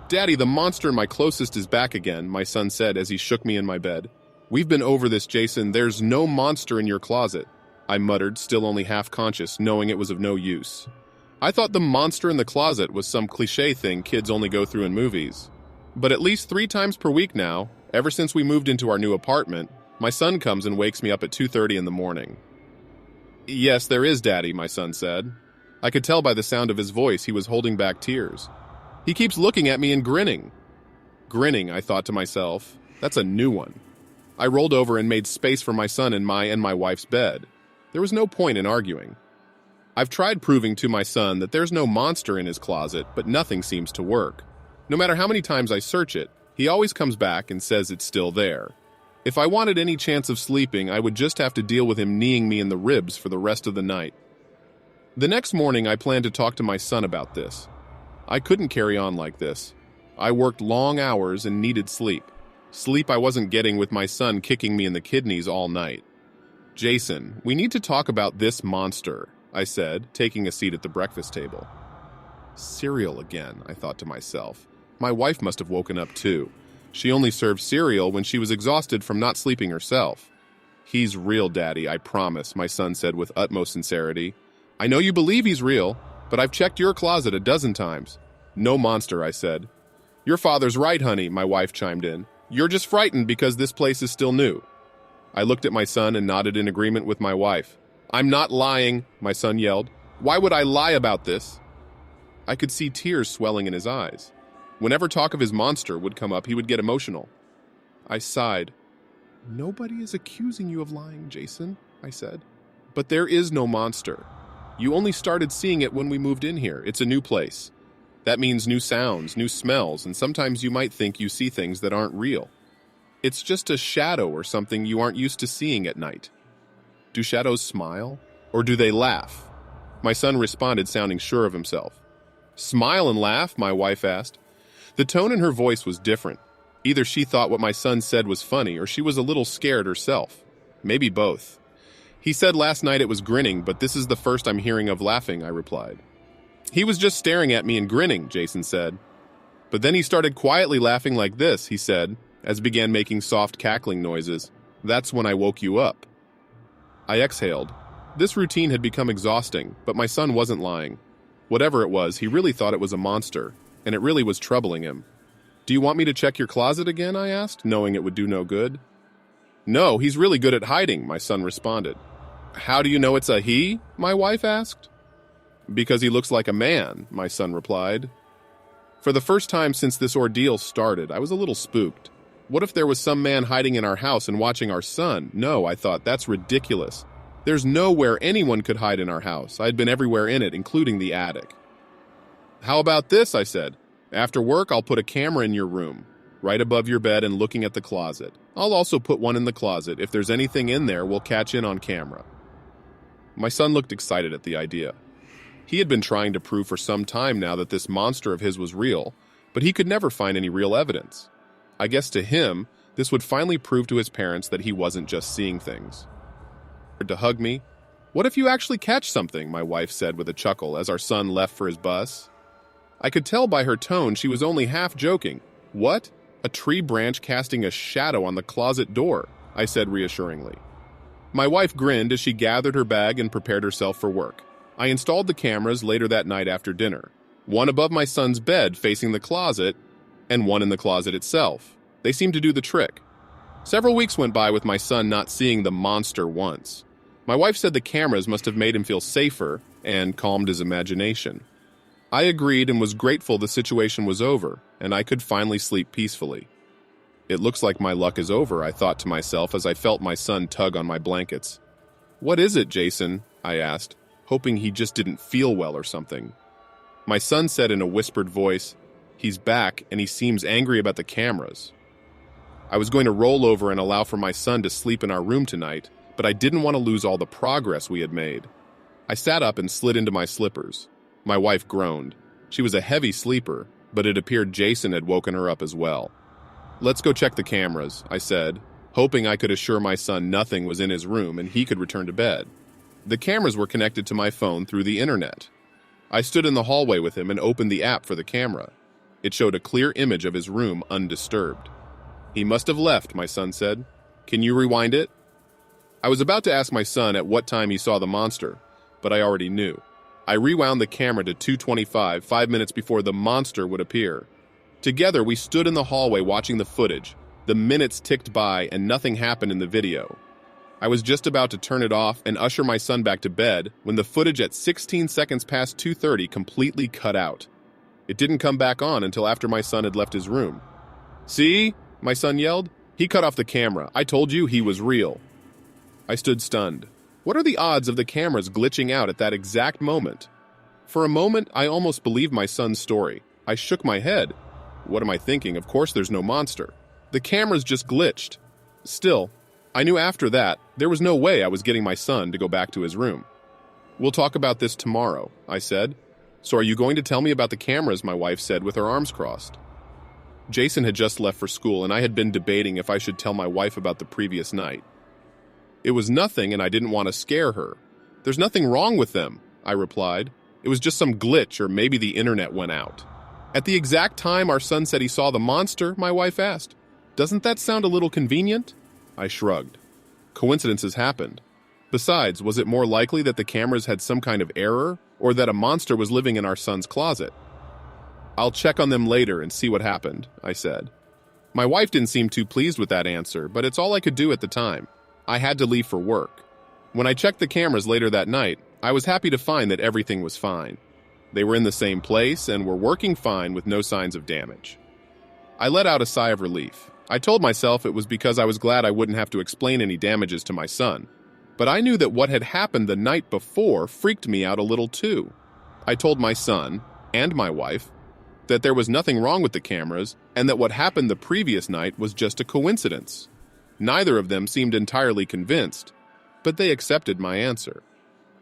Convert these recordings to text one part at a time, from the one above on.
"Daddy, the monster in my closest is back again," my son said as he shook me in my bed. "We've been over this, Jason. There's no monster in your closet," I muttered, still only half conscious, knowing it was of no use. I thought the monster in the closet was some cliché thing kids only go through in movies. But at least 3 times per week now, ever since we moved into our new apartment, my son comes and wakes me up at 2:30 in the morning. "Yes, there is, Daddy," my son said. I could tell by the sound of his voice he was holding back tears. "He keeps looking at me and grinning." Grinning, I thought to myself. That's a new one. I rolled over and made space for my son in my and my wife's bed. There was no point in arguing. I've tried proving to my son that there's no monster in his closet, but nothing seems to work. No matter how many times I search it, he always comes back and says it's still there. If I wanted any chance of sleeping, I would just have to deal with him kneeing me in the ribs for the rest of the night. The next morning, I planned to talk to my son about this. I couldn't carry on like this. I worked long hours and needed sleep. Sleep I wasn't getting with my son kicking me in the kidneys all night. "Jason, we need to talk about this monster," I said, taking a seat at the breakfast table. Cereal again, I thought to myself. My wife must have woken up too. She only served cereal when she was exhausted from not sleeping herself. "He's real, Daddy, I promise," my son said with utmost sincerity. "I know you believe he's real, but I've checked your closet a dozen times." "No monster," I said. "Your father's right, honey," my wife chimed in. "You're just frightened because this place is still new." I looked at my son and nodded in agreement with my wife. "I'm not lying," my son yelled. "Why would I lie about this?" I could see tears swelling in his eyes. Whenever talk of his monster would come up, he would get emotional. I sighed. "Nobody is accusing you of lying, Jason," I said. "But there is no monster. You only started seeing it when we moved in here. It's a new place. That means new sounds, new smells, and sometimes you might think you see things that aren't real. It's just a shadow or something you aren't used to seeing at night." "Do shadows smile? Or do they laugh?" My son responded, sounding sure of himself. "Smile and laugh?" my wife asked. The tone in her voice was different. Either she thought what my son said was funny, or she was a little scared herself. Maybe both. "He said last night it was grinning, but this is the first I'm hearing of laughing," I replied. "He was just staring at me and grinning," Jason said. "But then he started quietly laughing like this," he said, as began making soft cackling noises. "That's when I woke you up." I exhaled. This routine had become exhausting, but my son wasn't lying. Whatever it was, he really thought it was a monster, and it really was troubling him. "Do you want me to check your closet again?" I asked, knowing it would do no good. "No, he's really good at hiding," my son responded. "How do you know it's a he?" my wife asked. "Because he looks like a man," my son replied. For the first time since this ordeal started, I was a little spooked. What if there was some man hiding in our house and watching our son? No, I thought, that's ridiculous. There's nowhere anyone could hide in our house. I'd been everywhere in it, including the attic. "How about this?" I said. "After work, I'll put a camera in your room, right above your bed and looking at the closet. I'll also put one in the closet. If there's anything in there, we'll catch in on camera." My son looked excited at the idea. He had been trying to prove for some time now that this monster of his was real, but he could never find any real evidence. I guess to him, this would finally prove to his parents that he wasn't just seeing things. To hug me. "What if you actually catch something?" my wife said with a chuckle as our son left for his bus. I could tell by her tone she was only half joking. "What? A tree branch casting a shadow on the closet door," I said reassuringly. My wife grinned as she gathered her bag and prepared herself for work. I installed the cameras later that night after dinner. One above my son's bed facing the closet, and one in the closet itself. They seemed to do the trick. Several weeks went by with my son not seeing the monster once. My wife said the cameras must have made him feel safer and calmed his imagination. I agreed and was grateful the situation was over, and I could finally sleep peacefully. It looks like my luck is over, I thought to myself as I felt my son tug on my blankets. "What is it, Jason?" I asked, hoping he just didn't feel well or something. My son said in a whispered voice, "He's back, and he seems angry about the cameras." I was going to roll over and allow for my son to sleep in our room tonight, but I didn't want to lose all the progress we had made. I sat up and slid into my slippers. My wife groaned. She was a heavy sleeper, but it appeared Jason had woken her up as well. "Let's go check the cameras," I said, hoping I could assure my son nothing was in his room and he could return to bed. The cameras were connected to my phone through the internet. I stood in the hallway with him and opened the app for the camera. It showed a clear image of his room undisturbed. "He must have left," my son said. "Can you rewind it?" I was about to ask my son at what time he saw the monster, but I already knew. I rewound the camera to 2:25, 5 minutes before the monster would appear. Together, we stood in the hallway watching the footage. The minutes ticked by and nothing happened in the video. I was just about to turn it off and usher my son back to bed when the footage at 16 seconds past 2:30 completely cut out. It didn't come back on until after my son had left his room. "See?" my son yelled. "He cut off the camera. I told you he was real." I stood stunned. What are the odds of the cameras glitching out at that exact moment? For a moment, I almost believed my son's story. I shook my head. What am I thinking? Of course there's no monster. The cameras just glitched. Still, I knew after that, there was no way I was getting my son to go back to his room. "We'll talk about this tomorrow," I said. "So are you going to tell me about the cameras?" my wife said with her arms crossed. Jason had just left for school, and I had been debating if I should tell my wife about the previous night. It was nothing, and I didn't want to scare her. "There's nothing wrong with them," I replied. "It was just some glitch, or maybe the internet went out." "At the exact time our son said he saw the monster?" my wife asked. "Doesn't that sound a little convenient?" I shrugged. Coincidences happened. Besides, was it more likely that the cameras had some kind of error, or that a monster was living in our son's closet? "I'll check on them later and see what happened," I said. My wife didn't seem too pleased with that answer, but it's all I could do at the time. I had to leave for work. When I checked the cameras later that night, I was happy to find that everything was fine. They were in the same place and were working fine with no signs of damage. I let out a sigh of relief. I told myself it was because I was glad I wouldn't have to explain any damages to my son. But I knew that what had happened the night before freaked me out a little too. I told my son, and my wife, that there was nothing wrong with the cameras and that what happened the previous night was just a coincidence. Neither of them seemed entirely convinced, but they accepted my answer.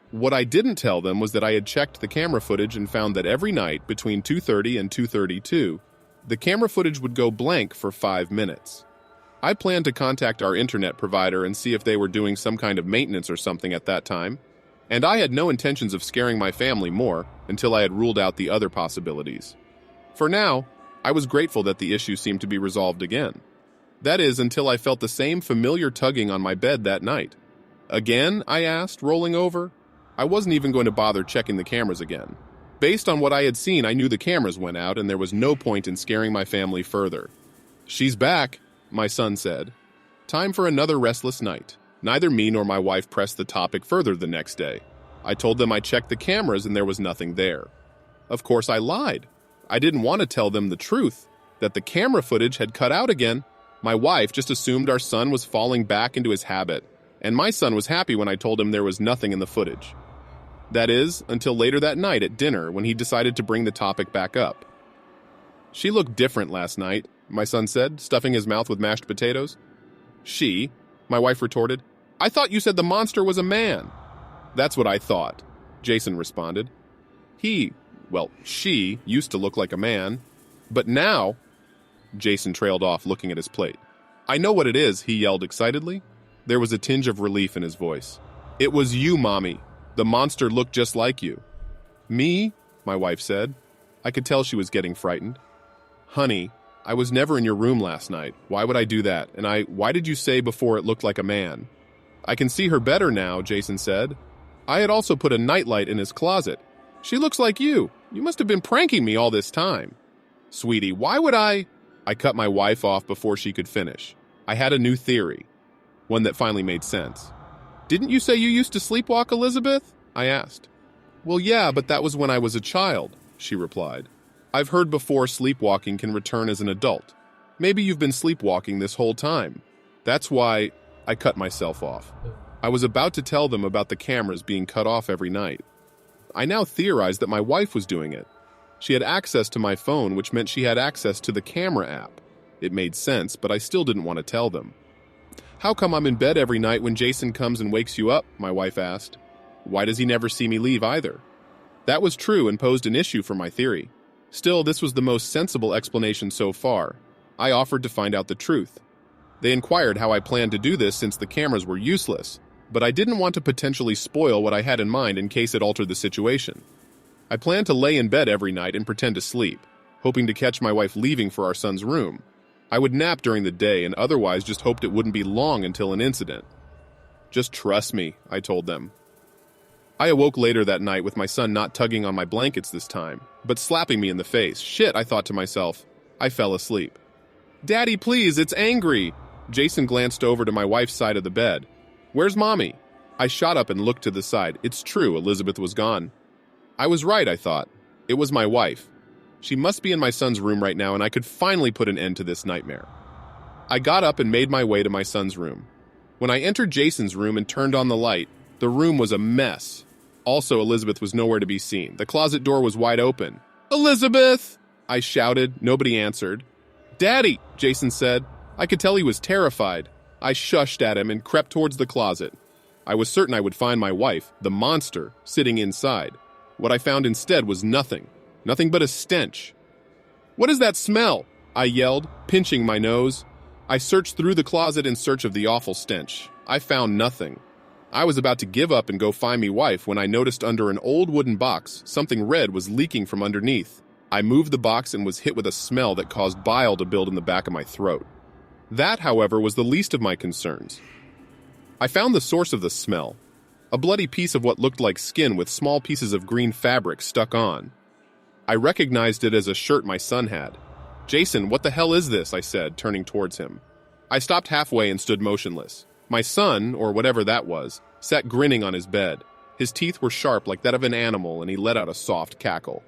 What I didn't tell them was that I had checked the camera footage and found that every night between 2:30 and 2:32, the camera footage would go blank for 5 minutes. I planned to contact our internet provider and see if they were doing some kind of maintenance or something at that time, and I had no intentions of scaring my family more until I had ruled out the other possibilities. For now, I was grateful that the issue seemed to be resolved again. That is, until I felt the same familiar tugging on my bed that night. "Again?" I asked, rolling over. I wasn't even going to bother checking the cameras again. Based on what I had seen, I knew the cameras went out and there was no point in scaring my family further. "She's back," my son said. Time for another restless night. Neither me nor my wife pressed the topic further the next day. I told them I checked the cameras and there was nothing there. Of course, I lied. I didn't want to tell them the truth, that the camera footage had cut out again. My wife just assumed our son was falling back into his habit, and my son was happy when I told him there was nothing in the footage. That is, until later that night at dinner when he decided to bring the topic back up. "She looked different last night," my son said, stuffing his mouth with mashed potatoes. "She?" my wife retorted. "I thought you said the monster was a man." "That's what I thought," Jason responded. She used to look like a man, but now..." Jason trailed off, looking at his plate. "I know what it is," he yelled excitedly. There was a tinge of relief in his voice. "It was you, Mommy. The monster looked just like you." "Me?" my wife said. I could tell she was getting frightened. "Honey, I was never in your room last night. Why would I do that? And why did you say before it looked like a man?" "I can see her better now," Jason said. "I had also put a nightlight in his closet. She looks like you. You must have been pranking me all this time." "Sweetie, why would I..." I cut my wife off before she could finish. I had a new theory, one that finally made sense. "Didn't you say you used to sleepwalk, Elizabeth?" I asked. "Well, yeah, but that was when I was a child," she replied. "I've heard before sleepwalking can return as an adult. Maybe you've been sleepwalking this whole time. That's why..." I cut myself off. I was about to tell them about the cameras being cut off every night. I now theorized that my wife was doing it. She had access to my phone, which meant she had access to the camera app. It made sense, but I still didn't want to tell them. "How come I'm in bed every night when Jason comes and wakes you up?" my wife asked. "Why does he never see me leave either?" That was true and posed an issue for my theory. Still, this was the most sensible explanation so far. I offered to find out the truth. They inquired how I planned to do this since the cameras were useless, but I didn't want to potentially spoil what I had in mind in case it altered the situation. I planned to lay in bed every night and pretend to sleep. hoping to catch my wife leaving for our son's room. I would nap during the day and otherwise just hoped it wouldn't be long until an incident. Just trust me, I told them. I awoke later that night with my son not tugging on my blankets this time, but slapping me in the face. Shit, I thought to myself. I fell asleep. Daddy, please, it's angry. Jason glanced over to my wife's side of the bed. Where's Mommy? I shot up and looked to the side. It's true, Elizabeth was gone. I was right, I thought. It was my wife. She must be in my son's room right now, and I could finally put an end to this nightmare. I got up and made my way to my son's room. When I entered Jason's room and turned on the light, the room was a mess. Also, Elizabeth was nowhere to be seen. The closet door was wide open. Elizabeth! I shouted. Nobody answered. Daddy, Jason said. I could tell he was terrified. I shushed at him and crept towards the closet. I was certain I would find my wife, the monster, sitting inside. What I found instead was nothing. Nothing but a stench. What is that smell? I yelled, pinching my nose. I searched through the closet in search of the awful stench. I found nothing. I was about to give up and go find me wife when I noticed under an old wooden box something red was leaking from underneath. I moved the box and was hit with a smell that caused bile to build in the back of my throat. That, however, was the least of my concerns. I found the source of the smell, a bloody piece of what looked like skin with small pieces of green fabric stuck on. I recognized it as a shirt my son had. Jason, what the hell is this? I said, turning towards him. I stopped halfway and stood motionless. My son, or whatever that was, sat grinning on his bed. His teeth were sharp like that of an animal, and he let out a soft cackle.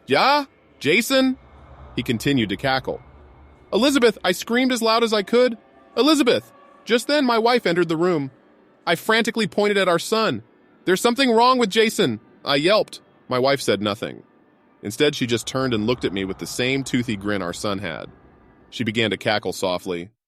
Yeah? Jason? He continued to cackle. Elizabeth, I screamed as loud as I could. Elizabeth! Just then, my wife entered the room. I frantically pointed at our son. There's something wrong with Jason. I yelped. My wife said nothing. Instead, she just turned and looked at me with the same toothy grin our son had. She began to cackle softly.